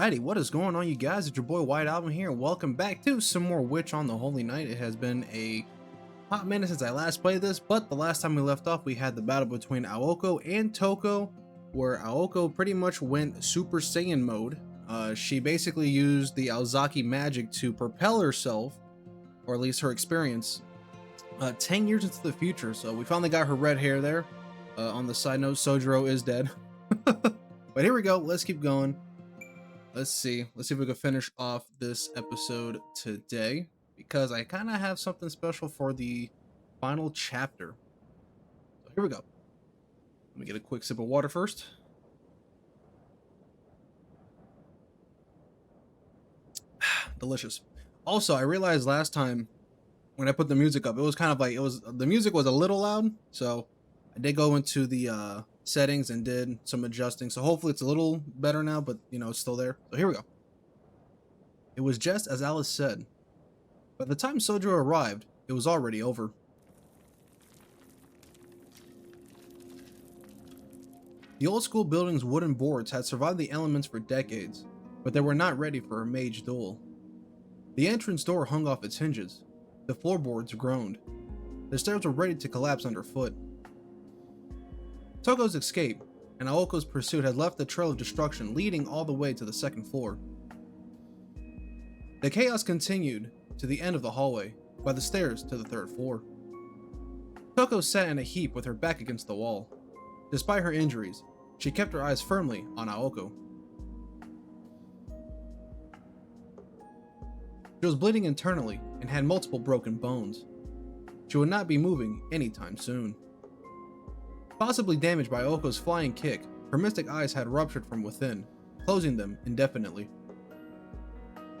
Alrighty, what is going on, you guys? It's your boy White Album here, and welcome back to some more Witch on the Holy Night. It has been a hot minute since I last played this, but the last time we left off, we had the battle between Aoko and Toko, where Aoko pretty much went Super Saiyan mode. She basically used the Aozaki magic to propel herself, or at least her experience, 10 years into the future. So we finally got her red hair there. On the side note, Sojiro is dead. But here we go, let's keep going. Let's see if we can finish off this episode today, because I kind of have something special for the final chapter. So here we go. Let me get a quick sip of water first. Delicious. Also, I realized last time when I put the music up, it was kind of like, the music was a little loud, so I did go into the settings and did some adjusting, so hopefully it's a little better now, but you know, it's still there. So here we go. It was just as Alice said. By the time Sojiro arrived, it was already over. The old school building's wooden boards had survived the elements for decades, but they were not ready for a mage duel. The entrance door hung off its hinges. The floorboards groaned. The stairs were ready to collapse underfoot. Toko's escape and Aoko's pursuit had left a trail of destruction leading all the way to the second floor. The chaos continued to the end of the hallway, by the stairs to the third floor. Toko sat in a heap with her back against the wall. Despite her injuries, she kept her eyes firmly on Aoko. She was bleeding internally and had multiple broken bones. She would not be moving anytime soon. Possibly damaged by Aoko's flying kick, her mystic eyes had ruptured from within, closing them indefinitely.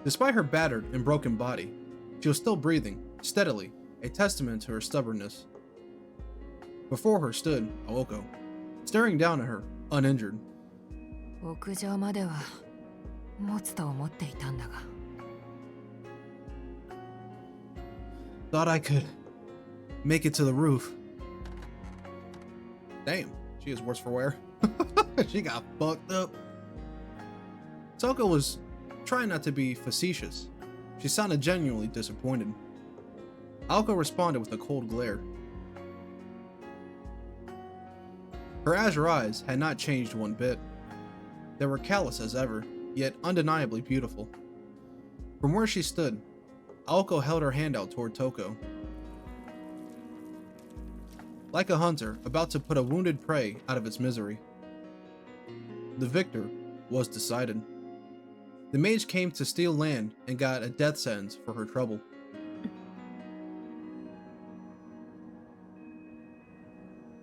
Despite her battered and broken body, she was still breathing, steadily, a testament to her stubbornness. Before her stood Aoko, staring down at her, uninjured. Thought I could make it to the roof. Damn, she is worse for wear. She got fucked up. Toko was trying not to be facetious. She sounded genuinely disappointed. Aoko responded with a cold glare. Her azure eyes had not changed one bit. They were callous as ever, yet undeniably beautiful. From where she stood, Aoko held her hand out toward Toko. Like a hunter about to put a wounded prey out of its misery. The victor was decided. The mage came to steal land and got a death sentence for her trouble.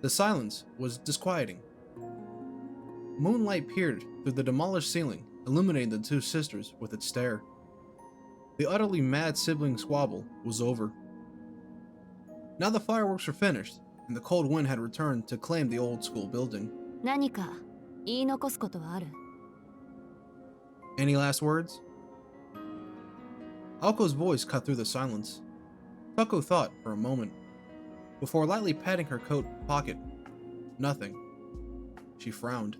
The silence was disquieting. Moonlight peered through the demolished ceiling, illuminating the two sisters with its stare. The utterly mad sibling squabble was over. Now the fireworks were finished, and the cold wind had returned to claim the old school building. Any last words? Aoko's voice cut through the silence. Toko thought for a moment, before lightly patting her coat pocket. Nothing. She frowned.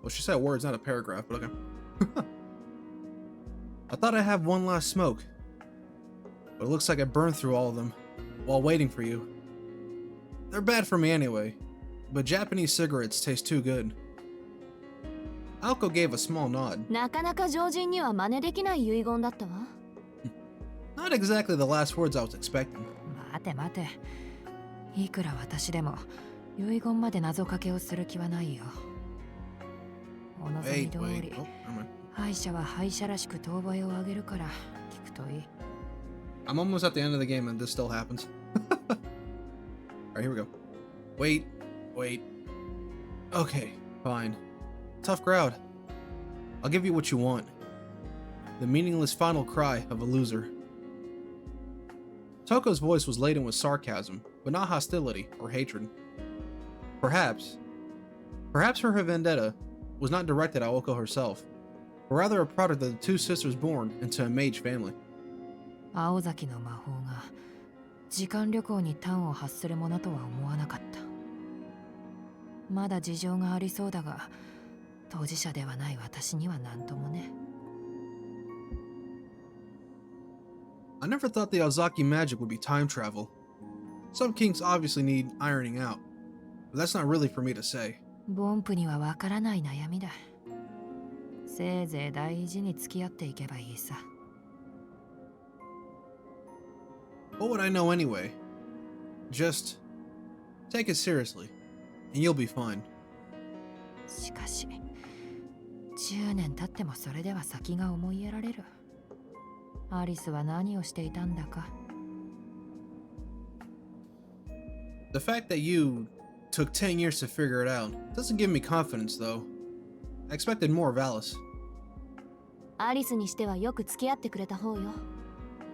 Well, she said words, not a paragraph, but okay. I thought I'd have one last smoke, but it looks like I burned through all of them while waiting for you. They're bad for me anyway, but Japanese cigarettes taste too good. Aoko gave a small nod. Not exactly the last words I was expecting. Wait. Oh, I'm almost at the end of the game and this still happens. Alright, here we go. Wait. Okay, fine. Tough crowd. I'll give you what you want. The meaningless final cry of a loser. Toko's voice was laden with sarcasm, but not hostility or hatred. Perhaps her vendetta was not directed at Aoko herself, or rather a product of the two sisters born into a mage family. 青崎の魔法が時間旅行に端を発するものとは思わなかった。まだ事情がありそうだが、当事者ではない私には何ともね。I never thought the Ozaki magic would be time travel. Some kinks obviously need ironing out, but that's not really for me to say. ボンプにはわからない悩みだ。せいぜい大事に付き合っていけばいいさ。What would I know anyway? Just take it seriously, and you'll be fine. しかし、10年経ってもそれでは先が思いやられる。アリスは何をしていたんだか。The fact that you took 10 years to figure it out doesn't give me confidence, though. I expected more of Alice. アリスにしてはよく付き合ってくれた方よ。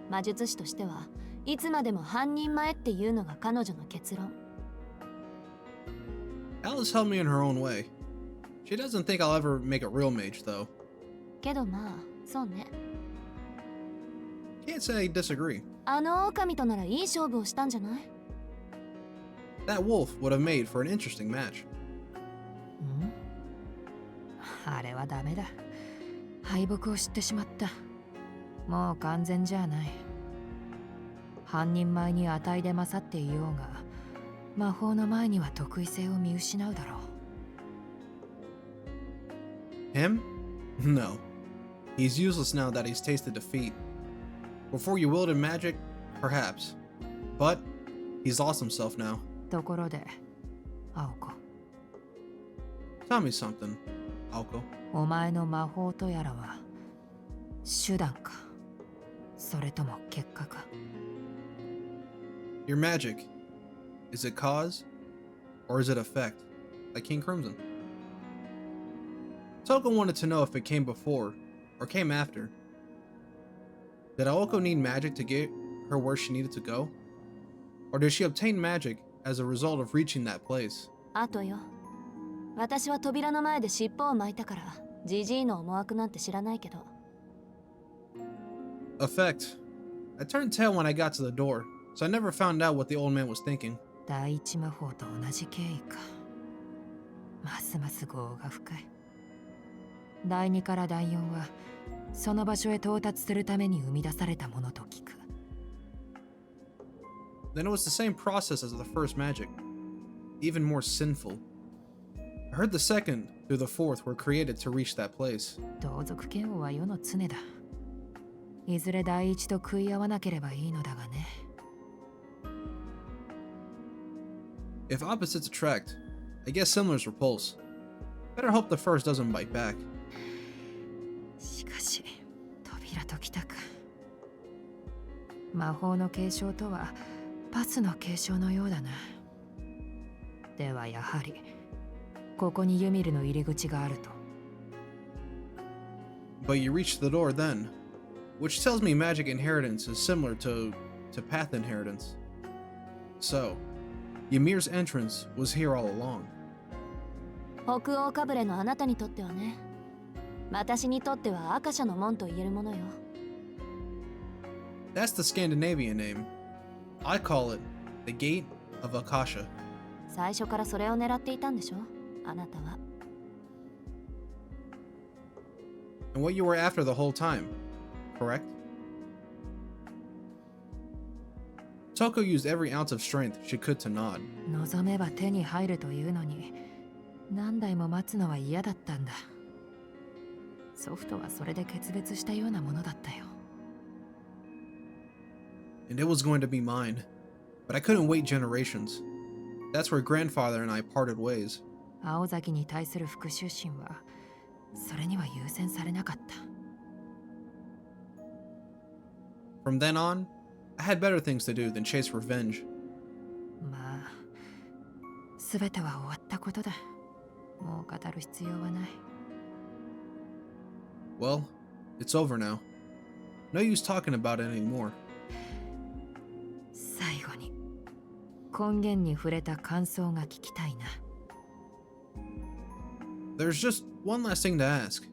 魔術師としてはいつまでも半人前っていうのが彼女の結論。Alice helped me in her own way. She doesn't think I'll ever make a real mage, though. けどまあ、そうね。Can't say I disagree. あの狼とならいい勝負をしたんじゃない？ That wolf would have made for an interesting match. あれはダメだ。敗北を知ってしまった。もう完全じゃない。半人前に値で勝っていようが、魔法の前には得意性を見失うだろう。Him? No. He's useless now that he's tasted defeat. Before you wielded magic, perhaps. But he's lost himself now. ところで、青子。Tell me something, Aoko. お前の魔法とやらは手段か、それとも結果か。Your magic, is it cause or is it effect, like King Crimson? Toko wanted to know if it came before or came after. Did Aoko need magic to get her where she needed to go? Or did she obtain magic as a result of reaching that place? あとよ。私は扉の前で尻尾を巻いたから、ジジイの思惑なんて知らないけど。Effect. I turned tail when I got to the door, so I never found out what the old man was thinking. 第一魔法と同じ経緯か。ますます業が深い。第2から第4はその場所へ到達するために生み出されたものと聞く。Then it was the same process as the first magic, even more sinful. I heard the second through the fourth were created to reach that place. 同族嫌悪は世の常だ。いずれ第一と食い合わなければいいのだがね。If opposites attract, I guess similars repulse. Better hope the first doesn't bite back. しかし、扉ときたか。魔法の継承とはパスの継承のようだな。ではやはりここにユミルの入り口があると。But you reached the door then, which tells me magic inheritance is similar to path inheritance. So, Ymir's entrance was here all along. 北欧かぶれのあなたにとってはね。私にとってはアカシャの門と言えるものよ。That's the Scandinavian name. I call it the Gate of Akasha. 最初からそれを狙っていたんでしょ、あなたは。And what you were after the whole time, correct? Toko used every ounce of strength she could to nod. 望めば手に入るというのに、何台も待つのは嫌だったんだ。ソフトはそれで決別したようなものだったよ。And it was going to be mine, but I couldn't wait generations. That's where grandfather and I parted ways. 青崎に対する復讐心はそれには優先されなかった。From then on, I had better things to do than chase revenge. まあ、すべては終わったことだ。もう語る必要はない。Well, it's over now. No use talking about it anymore. 最後に根源に触れた感想が聞きたいな。There's just one last thing to ask.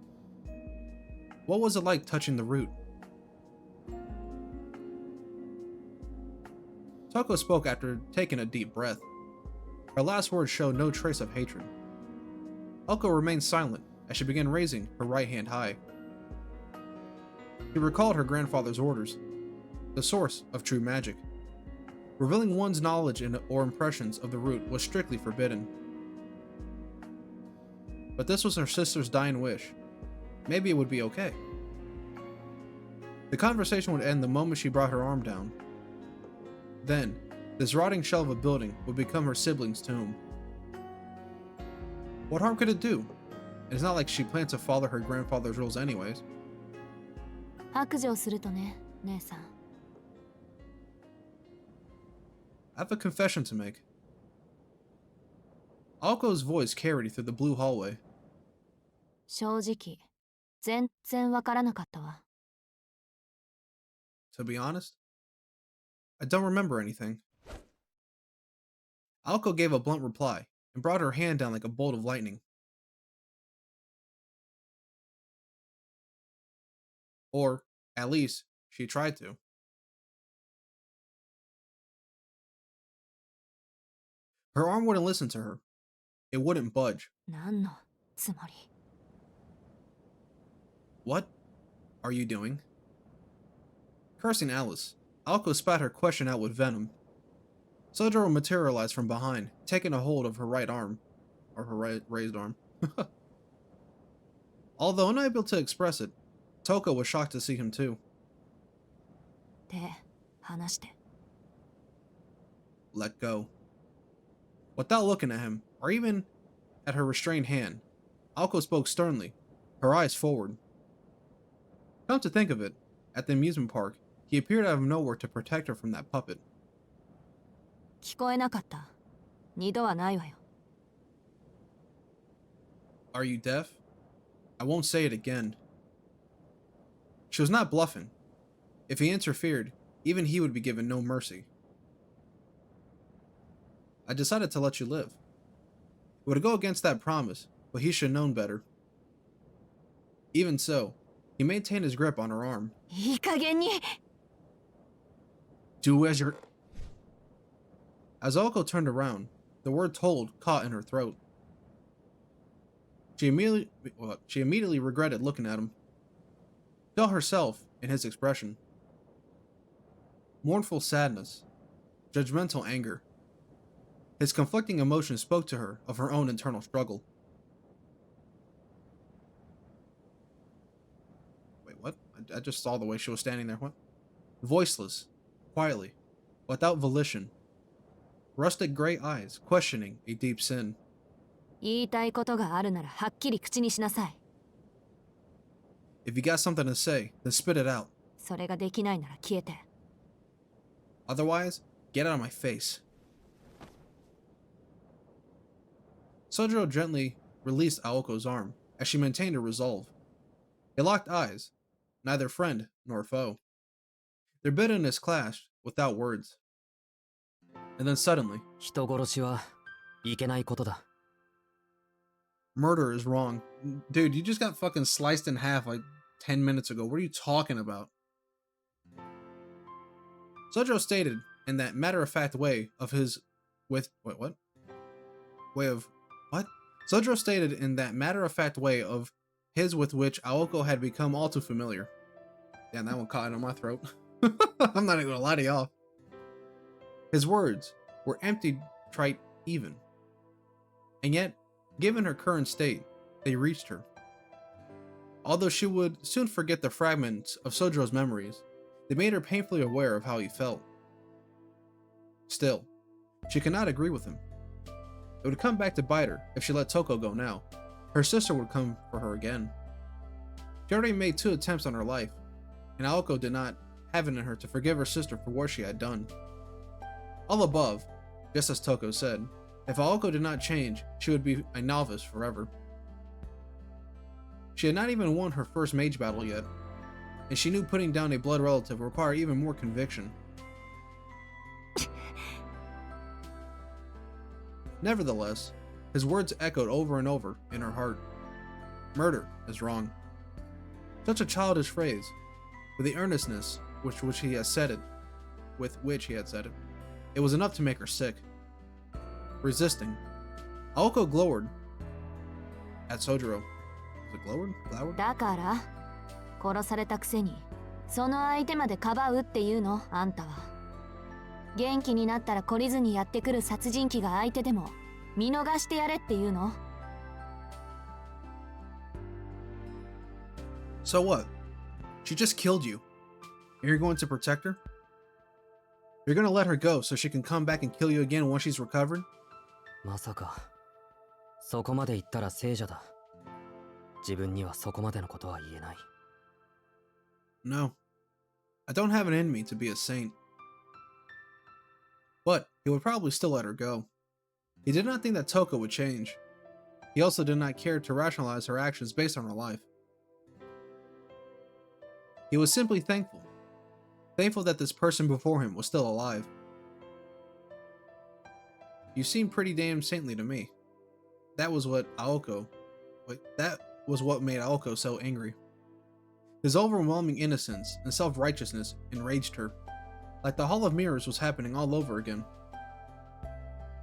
What was it like touching the root? Toko spoke after taking a deep breath. Her last words showed no trace of hatred. Aoko remained silent as she began raising her right hand high. She recalled her grandfather's orders, the source of true magic. Revealing one's knowledge or impressions of the root was strictly forbidden. But this was her sister's dying wish. Maybe it would be okay. The conversation would end the moment she brought her arm down. Then, this rotting shell of a building would become her sibling's tomb. What harm could it do? It's not like she planned to follow her grandfather's rules anyways. 白状するとね、姉さん。I have a confession to make. Aoko's voice carried through the blue hallway. 正直、全然わからなかったわ。To be honest, I don't remember anything. Aoko gave a blunt reply and brought her hand down like a bolt of lightning. Or, at least, she tried to. Her arm wouldn't listen to her. It wouldn't budge. 何のつもり？ What are you doing? Cursing Alice, Aoko spat her question out with venom. Sojiro materialized from behind, taking a hold of her right arm. Or her raised arm. Although unable to express it, Toko was shocked to see him too. 手、離して。 Let go. Without looking at him, or even at her restrained hand, Aoko spoke sternly, her eyes forward. Come to think of it, at the amusement park, he appeared out of nowhere to protect her from that puppet. 聞こえなかった。二度はないわよ。 Are you deaf? I won't say it again. She was not bluffing. If he interfered, even he would be given no mercy. I decided to let you live. It would go against that promise, but he should have known better. Even so, he maintained his grip on her arm. いい加減に。 Do as you're... As Aoko turned around, the word told caught in her throat. She immediately regretted looking at him. Felt herself in his expression. Mournful sadness, judgmental anger. His conflicting emotions spoke to her of her own internal struggle. Wait, what? I just saw the way she was standing there. What? Voiceless, quietly, without volition. Rustic gray eyes questioning a deep sin. 言いたいことがあるならはっきり口にしなさい。 If you got something to say, then spit it out. それができないなら消えて。 Otherwise, get out of my face. Sojiro gently released Aoko's arm as she maintained her resolve. They locked eyes, neither friend nor foe. Their bitterness clashed without words. And then suddenly, 人殺しはいけないことだ。 murder is wrong. Dude, you just got fucking sliced in half like 10 minutes ago. What are you talking about? Sojiro stated in that matter-of-fact way of his with... Wait, what? Way of... What? Sojiro stated in that matter-of-fact way of his with which Aoko had become all too familiar. Damn, that one caught in my throat. I'm not even gonna lie to y'all. His words were empty, trite, even. And yet, given her current state, they reached her. Although she would soon forget the fragments of Sojiro's memories, they made her painfully aware of how he felt. Still, she could not agree with him. It would come back to bite her if she let Toko go now. Her sister would come for her again. She already made 2 attempts on her life, and Aoko did not have it in her to forgive her sister for what she had done. All above, just as Toko said, if Aoko did not change, she would be a novice forever. She had not even won her first mage battle yet, and she knew putting down a blood relative required even more conviction. Nevertheless, his words echoed over and over in her heart. Murder is wrong. Such a childish phrase, with the earnestness with which he had said it, it was enough to make her sick. Resisting, Aoko glowered at Sojiro. Was it glowered? だから殺されたくせにその相手までかばうっていうのあんたは。元気になったら懲りずにやってくる殺人鬼が相手でも見逃してやれっていうの。 So what? She just killed you. And you're going to protect her? You're gonna let her go so she can come back and kill you again once she's recovered? まさかそこまで言ったら聖者だ。自分にはそこまでのことは言えない。 No. I don't have it in me to be a saint. But he would probably still let her go. He did not think that Toko would change. He also did not care to rationalize her actions based on her life. He was simply thankful. Thankful that this person before him was still alive. You seem pretty damn saintly to me. That was what made Aoko so angry. His overwhelming innocence and self-righteousness enraged her. Like the Hall of Mirrors was happening all over again.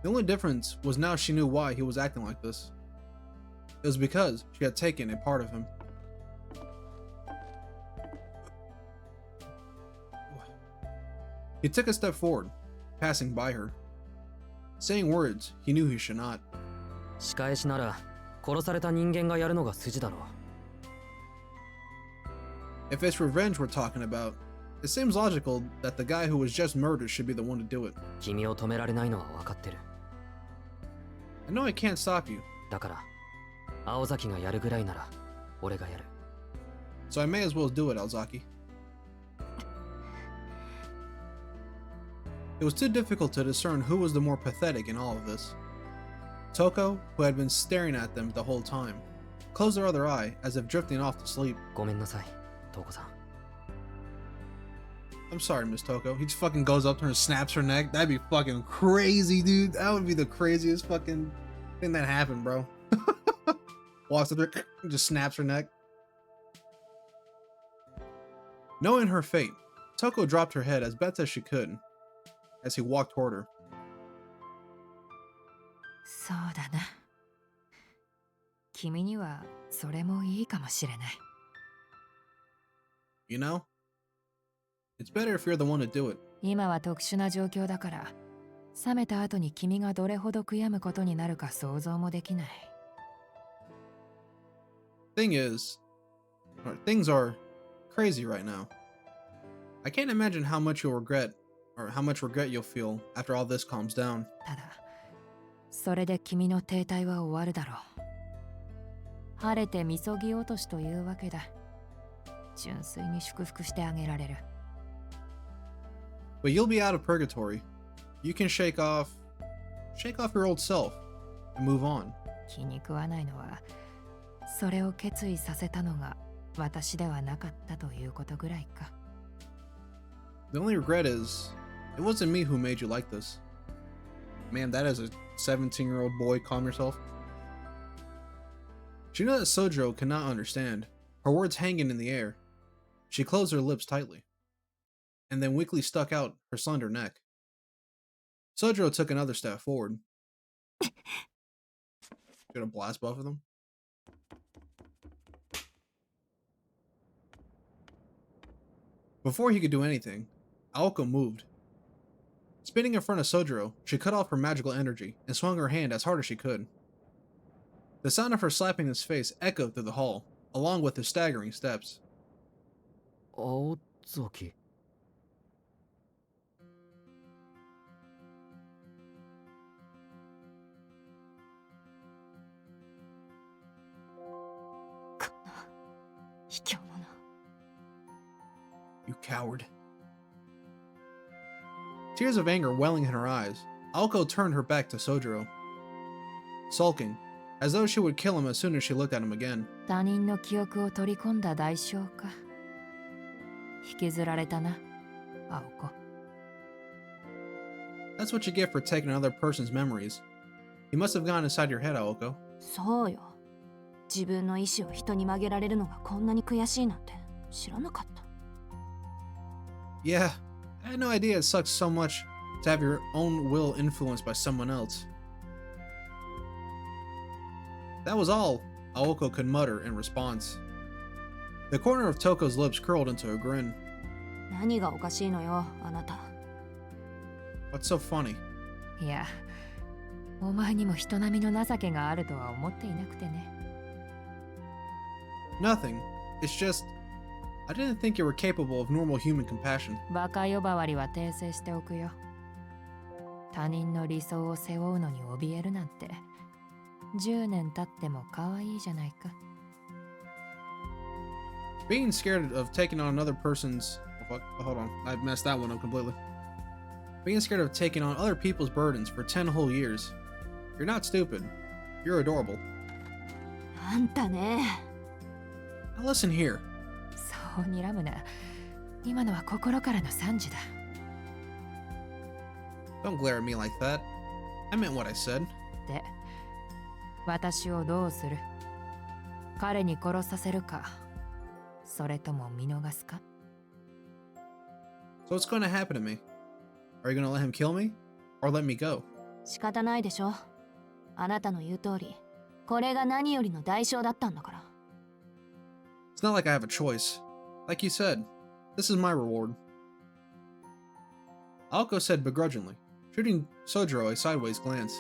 The only difference was now she knew why he was acting like this. It was because she had taken a part of him. He took a step forward, passing by her, saying words he knew he should not. 仕返しなら殺された人間がやるのが筋だろう。 If it's revenge we're talking about, it seems logical that the guy who was just murdered should be the one to do it. 君を止められないのは分かってる。 I know I can't stop you. だから青崎がやるぐらいなら俺がやる。 So I may as well do it, Alzaki. It was too difficult to discern who was the more pathetic in all of this. Toko, who had been staring at them the whole time, closed her other eye as if drifting off to sleep. ごめんなさい、トウコさん。 I'm sorry, Miss Toko. He just fucking goes up to her and snaps her neck. That'd be fucking crazy, dude. That would be the craziest fucking thing that happened, bro. Walks up to her and just snaps her neck. Knowing her fate, Toko dropped her head as best as she could as he walked toward her. そうだな。君にはそれもいいかもしれない。You know? It's better if you're the one to do it. 今は特殊な状況だから、冷めた後に君がどれほど悔やむことになるか想像もできない。Things are crazy right now. I can't imagine how much regret you'll feel after all this calms down. ただ、それで君の停滞は終わるだろう。晴れてみそぎ落としというわけだ。純粋に祝福してあげられる。But you'll be out of purgatory. You can shake off your old self and move on. 気に食わないのは、それを決意させたのが私ではなかったということぐらいか。The only regret is, it wasn't me who made you like this. Man, that is a 17-year-old boy, calm yourself. She knew that Sojiro could not understand, her words hanging in the air. She closed her lips tightly, and then weakly stuck out her slender neck. Sojiro took another step forward. Gonna blast both of them? Before he could do anything, Aoko moved. Spinning in front of Sojiro, she cut off her magical energy and swung her hand as hard as she could. The sound of her slapping his face echoed through the hall, along with his staggering steps. 青崎。 You coward. Tears of anger welling in her eyes, Aoko turned her back to Sojiro, sulking, as though she would kill him as soon as she looked at him again. 他人の記憶を取り込んだ代償か。引きずられたな、青子。That's what you get for taking another person's memories. You must have gone inside your head, Aoko. そうよ。自分の意志を人に曲げられるのがこんなに悔しいなんて。知らなかった。 Yeah, I had no idea it sucks so much to have your own will influenced by someone else. That was all Aoko could mutter in response. The corner of Toko's lips curled into a grin. 何がおかしいのよ、あなた。 What's so funny? いや、お前にも人並みの情けがあるとは思っていなくてね。 Nothing. It's just, I didn't think you were capable of normal human compassion. バカ呼ばわりは訂正しておくよ。他人の理想を背負うのに怯えるなんて、10年経っても可愛いじゃないか。 Being scared of taking on another person's... Oh, fuck. Oh, hold on. I messed that one up completely. Being scared of taking on other people's burdens for 10 whole years. You're not stupid. You're adorable. あんたね。 Now listen here. そう睨むな。今のは心からの賛辞だ。 Don't glare at me like that. I meant what I said. で、私をどうする？彼に殺させるか、それとも見逃すか？ So what's going to happen to me? Are you going to let him kill me? Or let me go? 仕方ないでしょ。あなたの言う通り、これが何よりの代償だったんだから。 It's not like I have a choice. Like you said, this is my reward. Aoko said begrudgingly, shooting Sojiro a sideways glance.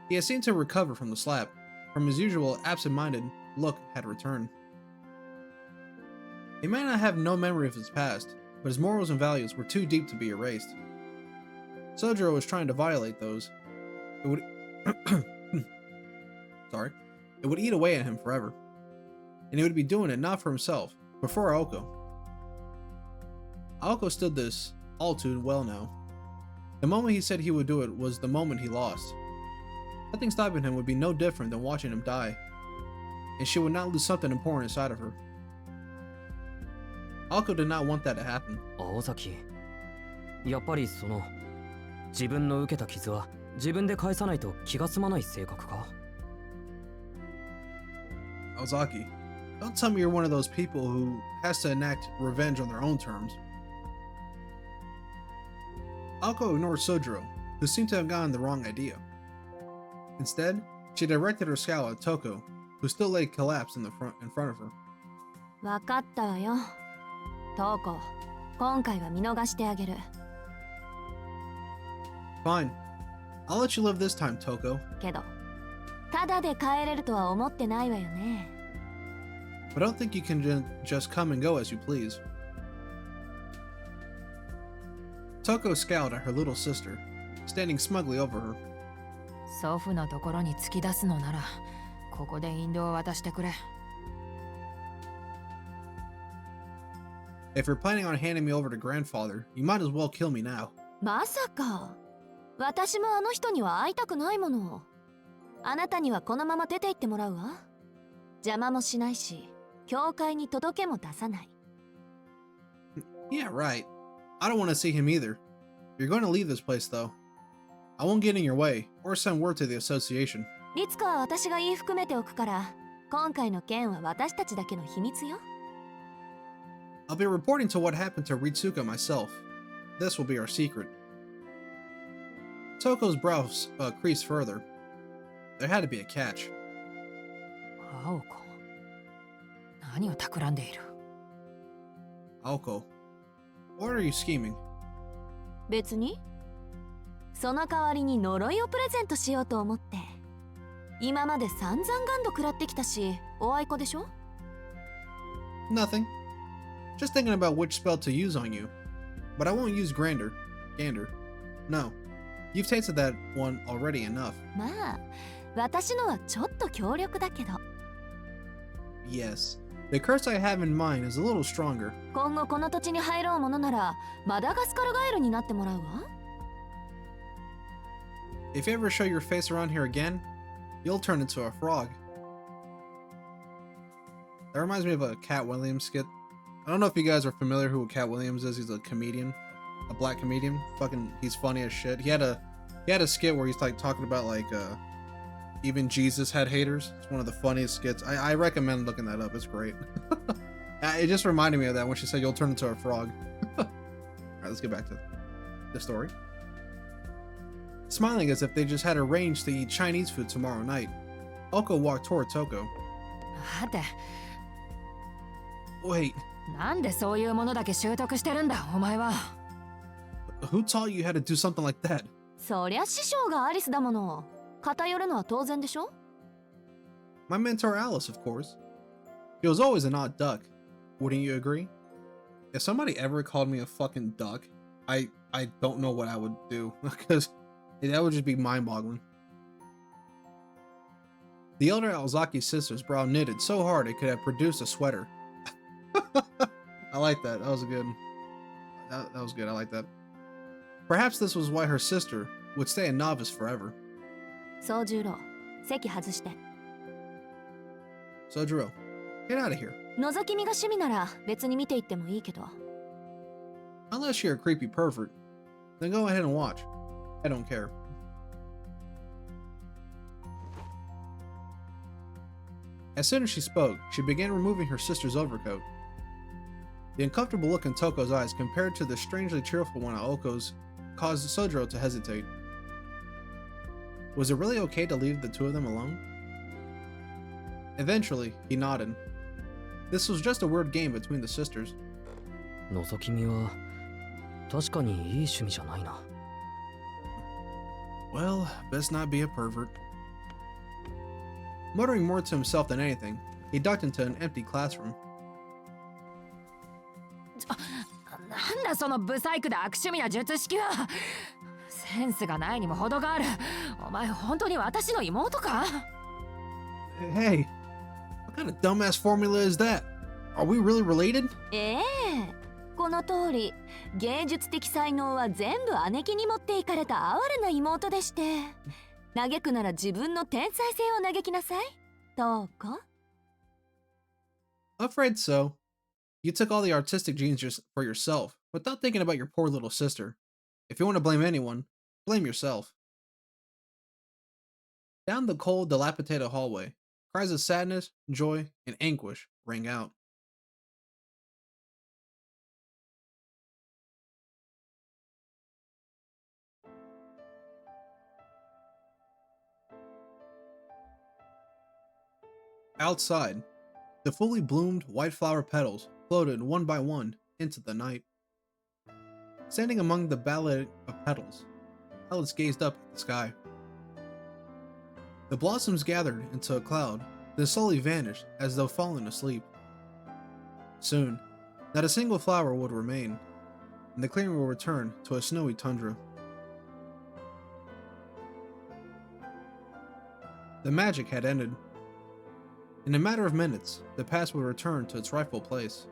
He had seemed to recover from the slap. From his usual absent-minded look had returned. He may not have no memory of his past, but his morals and values were too deep to be erased. Sojiro was trying to violate those. It would It would eat away at him forever. And he would be doing it not for himself, but for Aoko. Aoko stood this all too well now. The moment he said he would do it was the moment he lost. Nothing stopping him would be no different than watching him die, and she would not lose something important inside of her. Aoko did not want that to happen. 青崎、やっぱりその自分の受けた傷は自分で返さないと気が済まない性格か？ Ozaki, don't tell me you're one of those people who has to enact revenge on their own terms. Aoko ignored Sojiro, who seemed to have gotten the wrong idea. Instead, she directed her scowl at Toko, who still lay collapsed in front of her. わかったわよ。トウコ、今回は見逃してあげる。 Fine. I'll let you live this time, Toko. けど、ただで帰れるとは思ってないわよね。 But I don't think you can just come and go as you please. Toko scowled at her little sister, standing smugly over her. 祖父のところに突き出すのなら、ここで引導を渡してくれ。 If you're planning on handing me over to grandfather, you might as well kill me now. まさか。私もあの人には会いたくないもの。あなたにはこのまま出て行ってもらうわ。邪魔もしないし、教会に届けも出さない。 Yeah, right. I don't want to see him either. You're going to leave this place, though. I won't get in your way, or send word to the association. 律子は私が言い含めておくから、今回の件は私たちだけの秘密よ。 I'll be reporting to what happened to Ritsuka myself. This will be our secret. Toko's brows creased further. There had to be a catch. 青子、何を企んでいる？ Aoko, what are you scheming? 別に。その代わりに呪いをプレゼントしようと思って。今まで散々ガンド食らってきたし、おあいこでしょ？ Nothing. Just thinking about which spell to use on you. But I won't use Gander. No. You've tasted that one already enough. まあ、私のはちょっと強力だけど。 Yes. The curse I have in mind is a little stronger. 今後この土地に入ろうものなら、マダガスカルガエルになってもらうわ。 If you ever show your face around here again, you'll turn into a frog. That reminds me of a Cat Williams skit. I don't know if you guys are familiar who Cat Williams is. He's a comedian, a black comedian. Fucking, he's funny as shit. He had a skit where he's like talking about like even Jesus had haters. It's one of the funniest skits. I recommend looking that up. It's great. It just reminded me of that when she said you'll turn into a frog. Alright, let's get back to the story. Smiling as if they just had arranged to eat Chinese food tomorrow night, Oko walked toward Toko. 待て、 Wait, なんでそういうものだけ習得してるんだ、お前は。 who taught you how to do something like that? そりゃ師匠がアリスだもの。偏るのは当然でしょ。 My mentor Alice, of course. She was always an odd duck. Wouldn't you agree? If somebody ever called me a fucking duck, I don't know what I would do, because that would just be mind-boggling. The elder Alzaki's sister's brow knitted so hard it could have produced a sweater. I like that. That was a good. That was good. I like that. Perhaps this was why her sister would stay a novice forever. 宗十郎、席外して。 Sojiro, get out of here. 覗き見が趣味なら別に見ていってもいいけど。 Unless you're a creepy pervert, then go ahead and watch. I don't care. As soon as she spoke, she began removing her sister's overcoat. The uncomfortable look in Toko's eyes compared to the strangely cheerful one at Oko's caused Sojiro to hesitate. Was it really okay to leave the two of them alone? Eventually, he nodded. This was just a word game between the sisters. 覗き見は確かにいい趣味じゃないな。 Well, best not be a pervert. Muttering more to himself than anything, he ducked into an empty classroom. なんだそのブサイクで悪趣味な術式は。センスがないにも程がある。お前本当に私の妹か？ Hey, what kind of dumbass formula is that? Are we really related? この通り、芸術的才能は全部姉貴に持っていかれた哀れな妹でして。嘆くなら自分の天才性を嘆きなさい。どうか？ Afraid so. You took all the artistic genes for yourself, without thinking about your poor little sister. If you want to blame anyone, blame yourself. Down the cold, dilapidated hallway, cries of sadness, joy, and anguish rang out. Outside, the fully bloomed white flower petals floated one by one into the night. Standing among the ballet of petals, Alice gazed up at the sky. The blossoms gathered into a cloud, then slowly vanished as though falling asleep. Soon, not a single flower would remain, and the clearing will return to a snowy tundra. The magic had ended. In a matter of minutes, the past would return to its rightful place,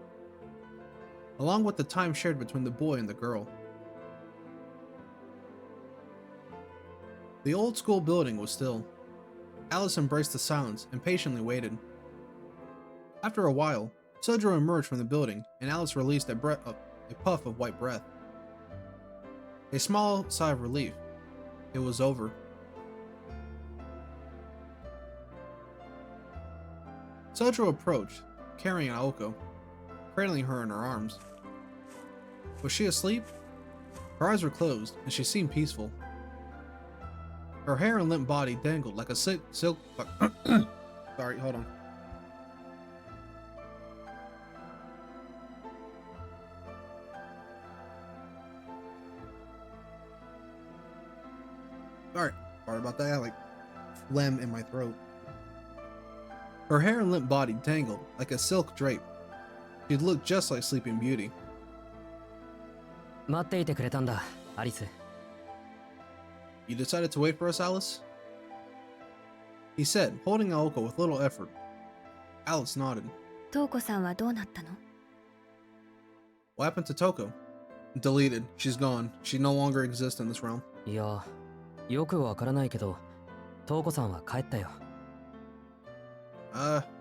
along with the time shared between the boy and the girl. The old school building was still. Alice embraced the silence and patiently waited. After a while, Sojiro emerged from the building and Alice released a puff of white breath. A small sigh of relief. It was over. Sojiro approached, carrying Aoko, cradling her in her arms. Was she asleep? Her eyes were closed, and she seemed peaceful. Her hair and limp body dangled like a silk. Sorry, hold on. Sorry about that. I had like phlegm in my throat. Her hair and limp body dangled like a silk drape. She looked just like Sleeping Beauty. 待っていてくれたんだ、アリス。 You decided to wait for us, Alice? He said, holding Aoko with little effort. Alice nodded. トウコさんはどうなったの？ What happened to Toko? Deleted. She's gone. She no longer exists in this realm. いや、よくわからないけど、トウコさんは帰ったよ。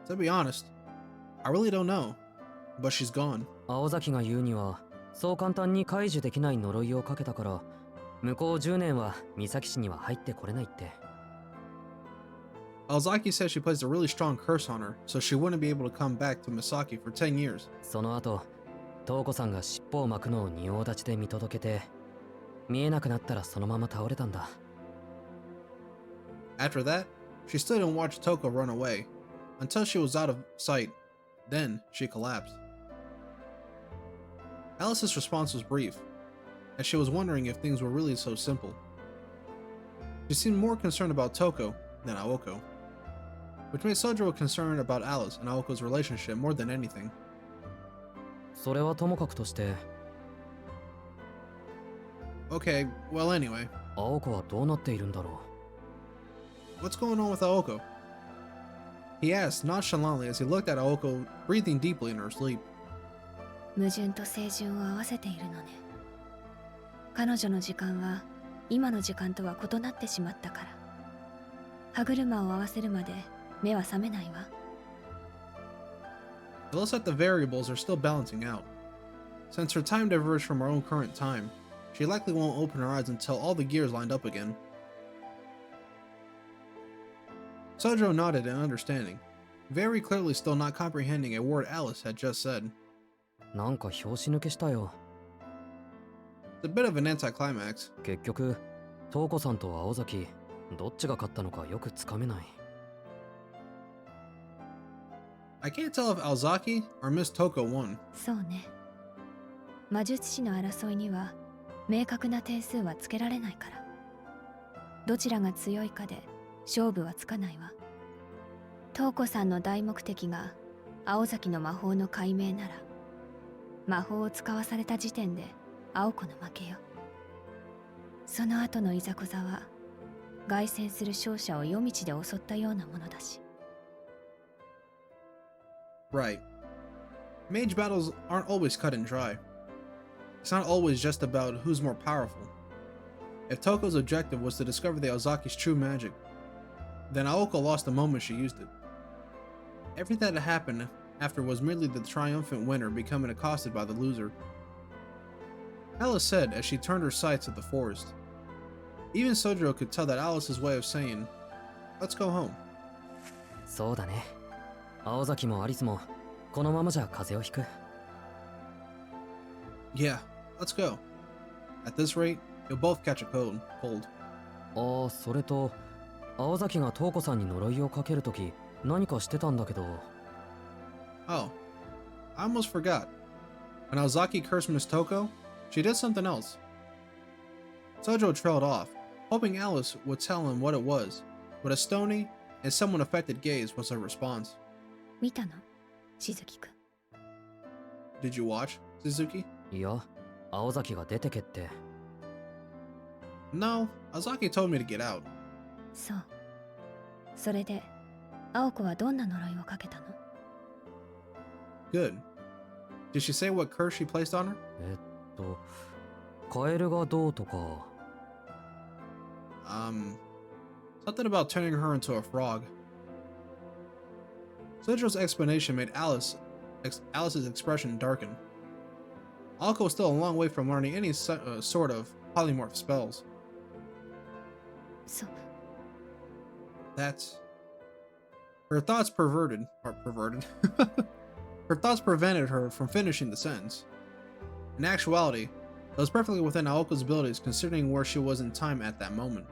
To be honest, I really don't know. But she's gone. 青崎が言うには、そう簡単に解除できない呪いをかけたから、向こう10年は三崎市には入ってこれないって。Aozaki said she placed a really strong curse on her, so she wouldn't be able to come back to Misaki for 10 years. その後、瞳子さんが尻尾を巻くのを仁王立ちで見届けて、見えなくなったらそのまま倒れたんだ。After that, she stood and watched Toko run away, until she was out of sight. Then, she collapsed. Alice's response was brief, as she was wondering if things were really so simple. She seemed more concerned about Toko than Aoko, which made Sojiro concerned about Alice and Aoko's relationship more than anything. それはともかくとして、Okay, well anyway, 青子はどうなっているんだろ what's going on with Aoko? He asked nonchalantly as he looked at Aoko breathing deeply in her sleep. 矛盾と清純を合わせているのね。彼女の時間は今の時間とは異なってしまったから。歯車を合わせるまで目は覚めないわ。It looks like the variables are still balancing out. Since her time diverged from her own current time, she likely won't open her eyes until all the gears lined up again. Sojiro nodded in understanding, very clearly still not comprehending a word Alice had just said. う。なんか拍子抜けしたよ。It's a bit of an anticlimax. 結局、瞳子さんと青崎、どっちが勝ったのかよくつかめない。I can't tell if Aozaki or Miss Toko won. そうね。魔術師の争いには明確な点数はつけられないから。どちらが強いかで勝負はつかないわ。瞳子さんの大目的が青崎の魔法の解明なら、魔法を使わされた時点で青子の負けよ。その後のいざこざは凱旋する勝者を夜道で襲ったようなものだし。Right. Mage battles aren't always cut and dry. It's not always just about who's more powerful. If Toko's objective was to discover the Aozaki's true magic, then Aoko lost the moment she used it. Everything that happened after was merely the triumphant winner becoming accosted by the loser. Alice said as she turned her sights at the forest. Even Sojiro could tell that Alice's way of saying, "Let's go home." そうだね。青崎もアリスも、このままじゃ風邪をひく。Yeah, let's go. At this rate, you'll both catch a cold. ああ、それと、青崎が瞳子さんに呪いをかけるとき、何かしてたんだけど。Oh, I almost forgot. When Aozaki cursed Miss Toko, she did something else. Sojiro trailed off, hoping Alice would tell him what it was, but a stony and somewhat affected gaze was her response. 見たの？しずきくん。Did you watch, Suzuki? いや、青崎が出てけって。No, Aozaki told me to get out. そう。それで、青子はどんな呪いをかけたの？ Good. Did she say what curse she placed on her? カエルがどうとか。Something about turning her into a frog. Sojiro's explanation made Alice's expression darken. Aoko was still a long way from learning any sort of polymorph spells. そう。 That's... Her thoughts perverted. Her thoughts prevented her from finishing the sentence. In actuality, it was perfectly within Aoko's abilities considering where she was in time at that moment.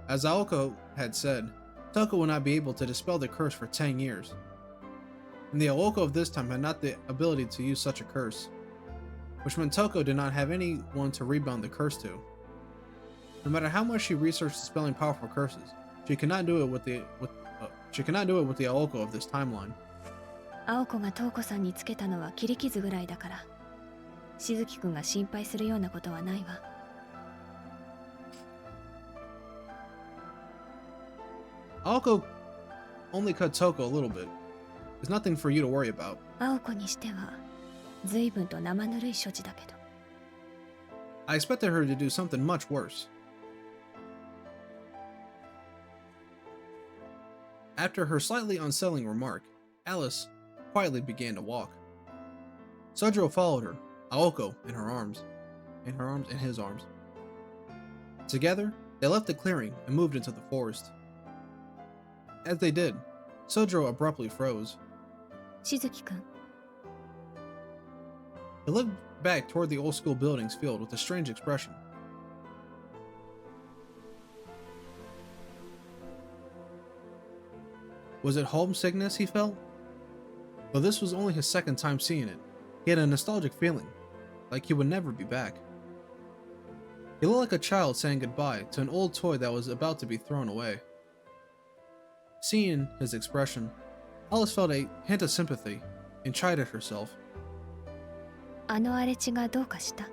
As Aoko had said, Toko would not be able to dispel the curse for 10 years. And the Aoko of this time had not the ability to use such a curse, which meant Toko did not have anyone to rebound the curse to. No matter how much she researched dispelling powerful curses, she could not do it with the Aoko of this timeline. 青子が瞳子さんにつけたのは切り傷ぐらいだから、しずきくんが心配するようなことはないわ。Aoko only cut Toko a little bit. There's nothing for you to worry about. 青子にしては随分と生ぬるい処置だけど。I expected her to do something much worse. After her slightly unsettling remark, Alice quietly began to walk. Sojiro followed her, Aoko in his arms. Together, they left the clearing and moved into the forest. As they did, Sojiro abruptly froze. しずきくん He looked back toward the old school buildings filled with a strange expression. Was it homesickness he felt? Though this was only his second time seeing it, he had a nostalgic feeling, like he would never be back. He looked like a child saying goodbye to an old toy that was about to be thrown away. Seeing his expression, Alice felt a hint of sympathy and chided herself. あの荒れ地がどうかした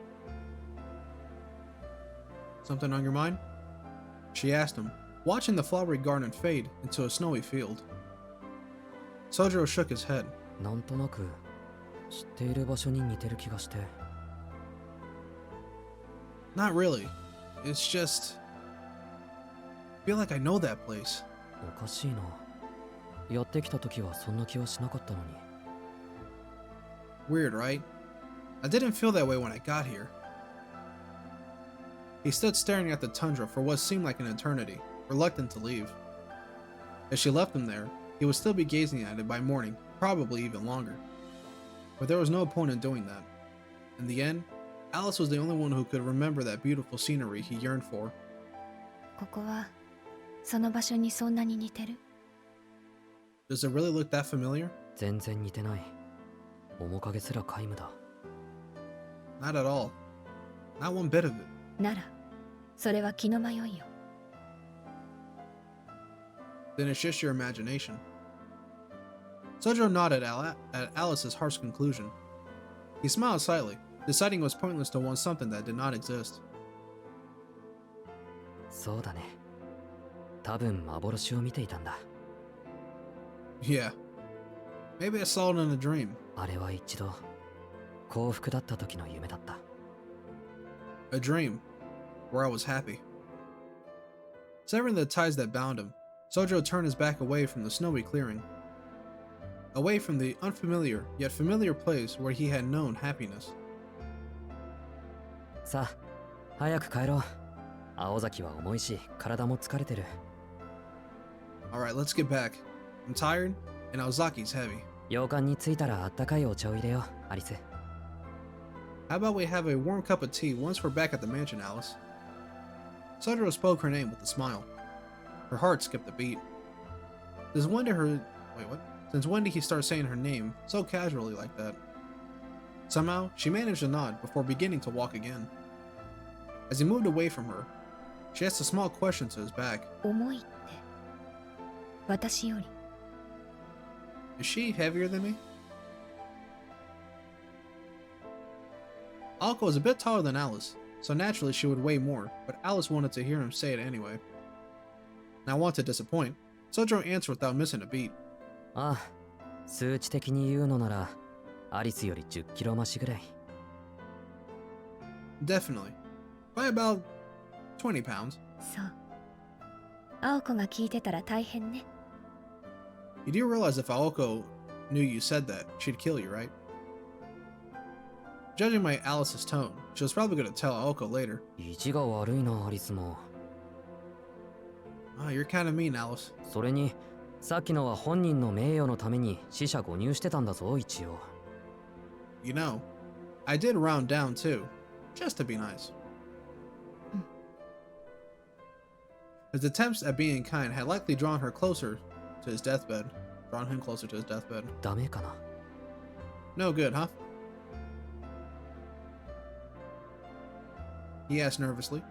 Something on your mind? She asked him, watching the flowery garden fade into a snowy field. Sojiro shook his head. なんとなく知っている場所に似てる気がして。 Not really. It's just... I feel like I know that place. おかしいな。やってきた時はそんな気はしなかったのに。 Weird, right? I didn't feel that way when I got here. He stood staring at the tundra for what seemed like an eternity, reluctant to leave. As she left him there, he would still be gazing at it by morning, probably even longer. But there was no point in doing that. In the end, Alice was the only one who could remember that beautiful scenery he yearned for. ここはその場所にそんなに似てる Does it really look that familiar? 全然似てない。面影すら皆無だ。 Not at all. Not one bit of it. ならそれは気の迷いよ Then it's just your imagination. Sojiro nodded at Alice's harsh conclusion. He smiled slightly, deciding it was pointless to want something that did not exist. そうだね。多分幻を見ていたんだ。 Yeah. Maybe I saw it in a dream. あれは一度幸福だった時の夢だった。 A dream, where I was happy. Severing the ties that bound him, Sojiro turned his back away from the snowy clearing. Away from the unfamiliar yet familiar place where he had known happiness. さあ、早く帰ろう。青崎は重いし、体も疲れてる。 Alright, let's get back. I'm tired, and Aozaki's heavy. 洋館に着いたらあったかいお茶を入れよう、アリス。 How about we have a warm cup of tea once we're back at the mansion, Alice? Sojiro spoke her name with a smile. Her heart skipped a beat. Since when did he start saying her name so casually like that? Somehow, she managed to nod before beginning to walk again. As he moved away from her, she asked a small question to his back. 重いって私より Is she heavier than me? Aoko is a bit taller than Alice, so naturally she would weigh more, but Alice wanted to hear him say it anyway. Not want to disappoint, Sojiro answered without missing a beat. ああ、数値的に言うのなら、アリスより10キロ増しぐらい。 Definitely. By about 20 pounds. そう青子が聞いてたら大変ね You do realize if Aoko knew you said that, she'd kill you, right? Judging by Alice's tone, she was probably going to tell Aoko later. 意地が悪いな、アリスも。 Oh, you're kind of mean, Alice. それに、さっきのは本人の名誉のために死者誤入してたんだぞ、一応。 You know, I did round down too, just to be nice. His attempts at being kind had likely drawn her closer to his deathbed. Drawn him closer to his deathbed. ダメかな。 No good, huh? He asked nervously.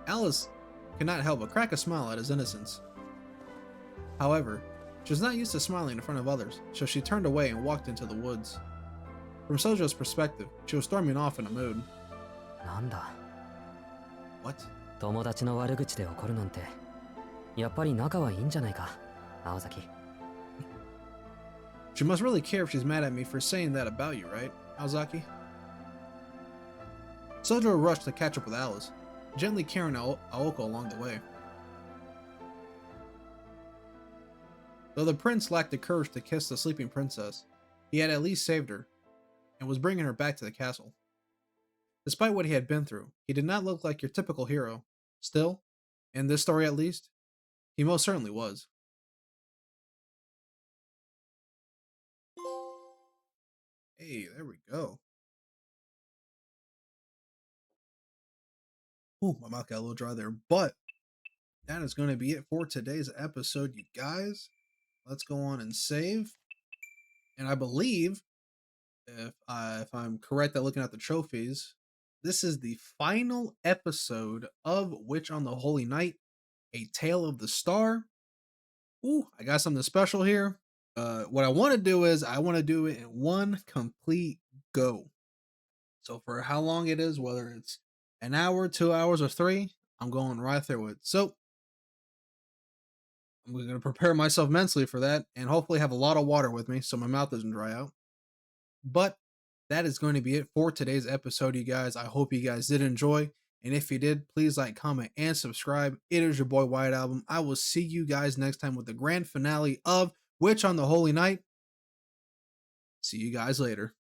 Alice could not help but crack a smile at his innocence. However, she was not used to smiling in front of others, so she turned away and walked into the woods. From Sojo's perspective, she was storming off in a mood. なんだ。 What? 友達の悪口で怒るなんて、やっぱり仲はいいんじゃないか、青崎。 She must really care if she's mad at me for saying that about you, right, Aozaki? Sojiro rushed to catch up with Alice, gently carrying Aoko along the way. Though the prince lacked the courage to kiss the sleeping princess, he had at least saved her, and was bringing her back to the castle. Despite what he had been through, he did not look like your typical hero. Still, in this story at least, he most certainly was. Hey, there we go. Ooh, my mouth got a little dry there, but that is going to be it for today's episode, you guys. Let's go on and save. And I believe, if I'm correct at looking at the trophies, this is the final episode of Witch on the Holy Night, A Tale of the Star. Ooh, I got something special here. What I want to do is I want to do it in one complete go. So for how long it is, whether it's an hour, 2 hours, or three, I'm going right through it. So I'm going to prepare myself mentally for that and hopefully have a lot of water with me so my mouth doesn't dry out. But that is going to be it for today's episode, you guys. I hope you guys did enjoy. And if you did, please like, comment, and subscribe. It is your boy White Album. I will see you guys next time with the grand finale of Witch on the Holy Night. See you guys later.